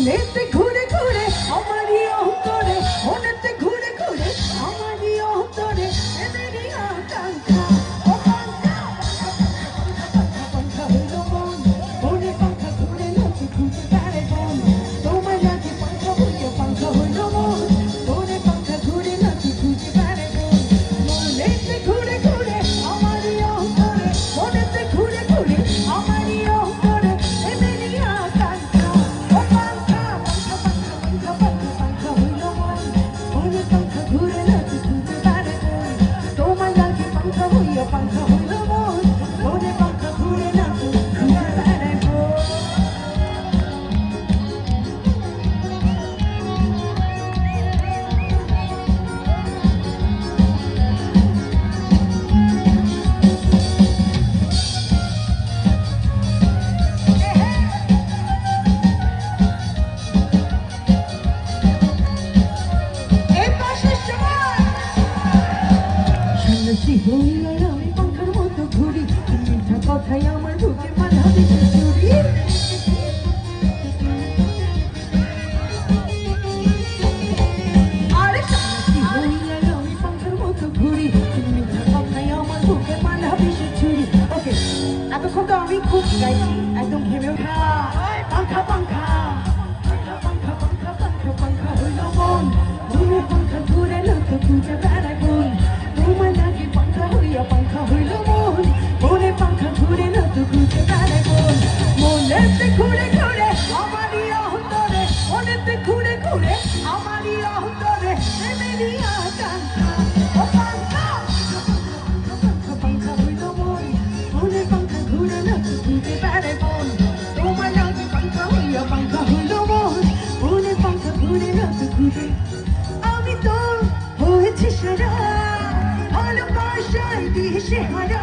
মনেতে ঘুরে ঘুরে আমারই অন্তরে মনেতে ঘুরে ঘুরে আমারই অন্তরে এদেরই আকাঙ্ক্ষা ও পাঙ্খা পাঙ্খা হইল মন মনে পাঙ্খা ঘুরে নাকি ঘুরতে পারে মন তোমার নাকি পাঙ্খা হইল মন মনে পাঙ্খা ঘুরে নাকি ঘুরতে পারে মন মনেতে ঘুরে ঘুরে আমারই অন্তরে মনেতে ঘুরে ঘুরে আমারই অন্তরে এদেরই আকাঙ্ক্ষা ও পাঙ্খা পাঙ্খা পাঙ্খা হইল মন মনে পাঙ্খা ঘুরে নাকি ঘুরতে পারে মন তোমার নাকি পাঙ্খা হইল মন মনে পাঙ্খা ঘুরে নাকি ঘুরতে পারে মন সন্ন্যাসী হইয়া আমি পাঙ্খার মতো ঘুরি মিঠা কথাই আমার বুকে মাঝাবি চুরি আরে সন্ন্যাসী হইয়া আমি পাঙ্খার মতো ঘুরি মিঠা কথাই আমার বুকে মাঝাবি চুরি ওকে এতক্ষণ তো আমি খুব গাইছি একদম ঘেমে ওঠা পাঙ্খা পাঙ্খা পাঙ্খা পাঙ্খা পাঙ্খা পাঙ্খা হইল মন ঘুরে পাঙ্খা ঘুরে লোক ঘুরে বেড়ায় মন তোমার নাকি পাঙ্খা হইল মন মনে পাঙ্খা ঘুরে না তো ঘুরতে বেড়ায় মন মনেতে ঘুরে ঘুরে আমারই অন্তরে মনেতে ঘুরে ঘুরে আমারই অন্তরে এদেরই আকাঙ্ক্ষা ও পাঙ্খা পাঙ্খা পাঙ্খা হইল মন মনে পাঙ্খা ঘুরে না তো ঘুরতে বেড়ায় মন তোমার নাকি পাঙ্খা হইল মন মনে পাঙ্খা ঘুরে না তো ঘুরে আমি তো হয়েছি সারা ভালোবাসায় দিশে হারা